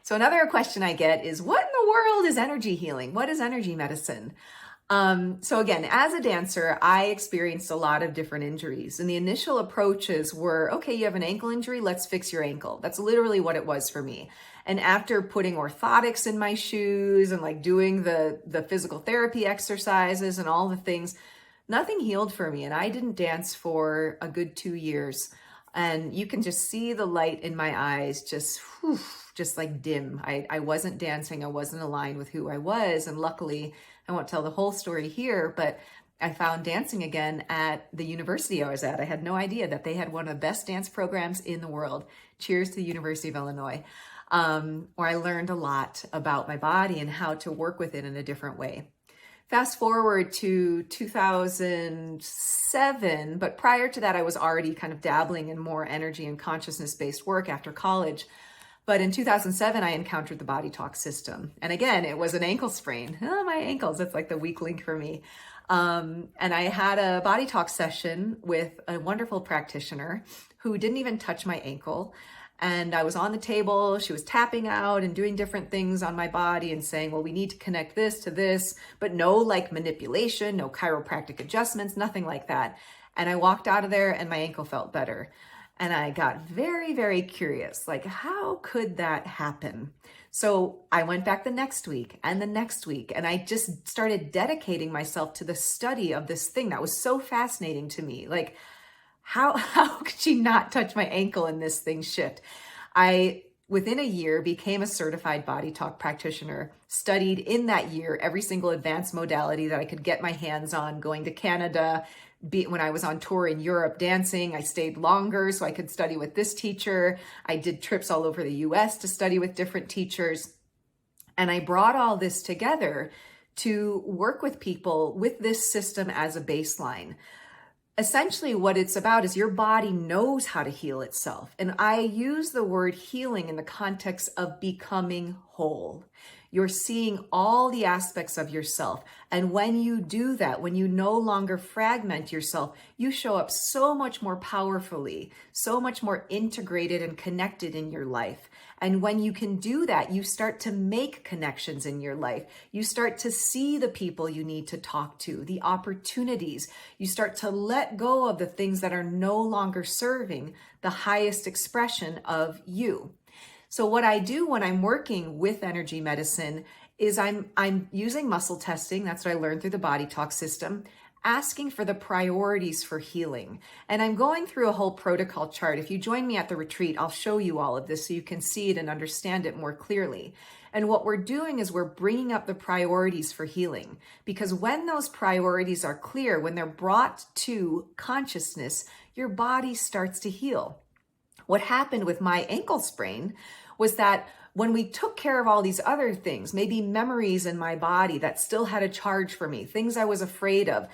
So another question I get is, what in the world is energy healing? What is energy medicine? So again, as a dancer, I experienced a lot of different injuries. And the initial approaches were, okay, you have an ankle injury, let's fix your ankle. That's literally what it was for me. And after putting orthotics in my shoes and like doing the physical therapy exercises and all the things, nothing healed for me. And I didn't dance for a good 2 years. And you can just see the light in my eyes, just like dim. I wasn't dancing. I wasn't aligned with who I was. And luckily, I won't tell the whole story here, but I found dancing again at the university I was at. I had no idea that they had one of the best dance programs in the world. Cheers to the University of Illinois, where I learned a lot about my body and how to work with it in a different way. Fast forward to 2007, but prior to that, I was already kind of dabbling in more energy and consciousness-based work after college. But in 2007, I encountered the Body Talk system. And again, it was an ankle sprain. Oh, my ankles, it's like the weak link for me. And I had a Body Talk session with a wonderful practitioner who didn't even touch my ankle. And I was on the table, she was tapping out and doing different things on my body and saying, well, we need to connect this to this, but no like manipulation, no chiropractic adjustments, nothing like that. And I walked out of there and my ankle felt better. And I got very, very curious, like, how could that happen? So I went back the next week and the next week, and I just started dedicating myself to the study of this thing that was so fascinating to me. Like, how could she not touch my ankle and this thing shift? I, within a year, became a certified Body Talk practitioner, studied in that year every single advanced modality that I could get my hands on, going to Canada. When I was on tour in Europe dancing, I stayed longer so I could study with this teacher. I did trips all over the US to study with different teachers. And I brought all this together to work with people with this system as a baseline. Essentially, what it's about is your body knows how to heal itself. And I use the word healing in the context of becoming whole. You're seeing all the aspects of yourself. And when you do that, when you no longer fragment yourself, you show up so much more powerfully, so much more integrated and connected in your life. And when you can do that, you start to make connections in your life. You start to see the people you need to talk to, the opportunities. You start to let go of the things that are no longer serving the highest expression of you. So what I do when I'm working with energy medicine is I'm using muscle testing. That's what I learned through the Body Talk system, asking for the priorities for healing. And I'm going through a whole protocol chart. If you join me at the retreat, I'll show you all of this so you can see it and understand it more clearly. And what we're doing is we're bringing up the priorities for healing, because when those priorities are clear, when they're brought to consciousness, your body starts to heal. What happened with my ankle sprain was that when we took care of all these other things, maybe memories in my body that still had a charge for me, things I was afraid of,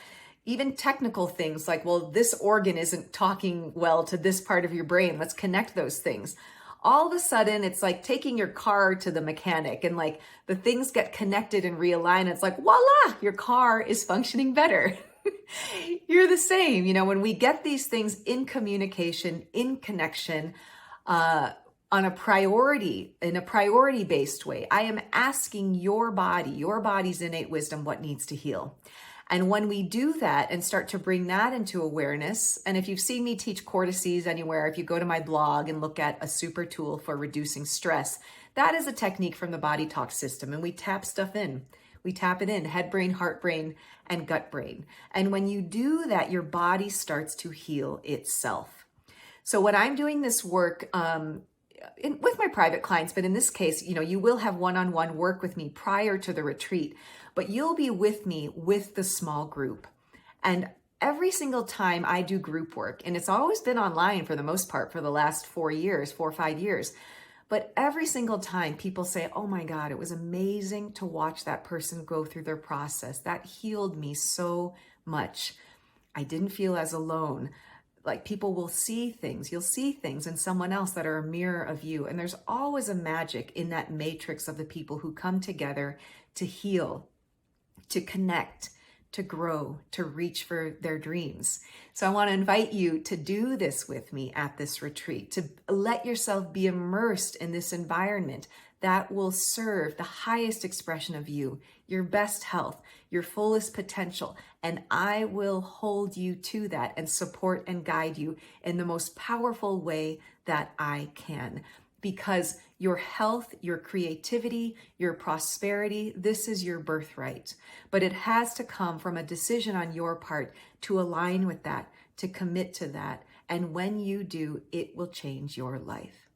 even technical things like, well, this organ isn't talking well to this part of your brain, let's connect those things. All of a sudden, it's like taking your car to the mechanic and like the things get connected and realigned. It's like, voila, your car is functioning better. You're the same. You know, when we get these things in communication, in connection, on a priority, in a priority-based way, I am asking your body, your body's innate wisdom, what needs to heal. And when we do that and start to bring that into awareness, and if you've seen me teach cortices anywhere, if you go to my blog and look at a super tool for reducing stress, that is a technique from the Body Talk system, and we tap stuff in. We tap it in, head brain, heart brain, and gut brain. And when you do that, your body starts to heal itself. So when I'm doing this work with my private clients, but in this case, you know, you will have one-on-one work with me prior to the retreat, but you'll be with me with the small group. And every single time I do group work, and it's always been online for the most part for the last 4 or 5 years, but every single time people say, oh my God, it was amazing to watch that person go through their process. That healed me so much. I didn't feel as alone. Like people will see things, you'll see things in someone else that are a mirror of you. And there's always a magic in that matrix of the people who come together to heal, to connect, to grow, to reach for their dreams. So I want to invite you to do this with me at this retreat, to let yourself be immersed in this environment that will serve the highest expression of you, your best health, your fullest potential. And I will hold you to that and support and guide you in the most powerful way that I can. Because your health, your creativity, your prosperity, this is your birthright. But it has to come from a decision on your part to align with that, to commit to that. And when you do, it will change your life.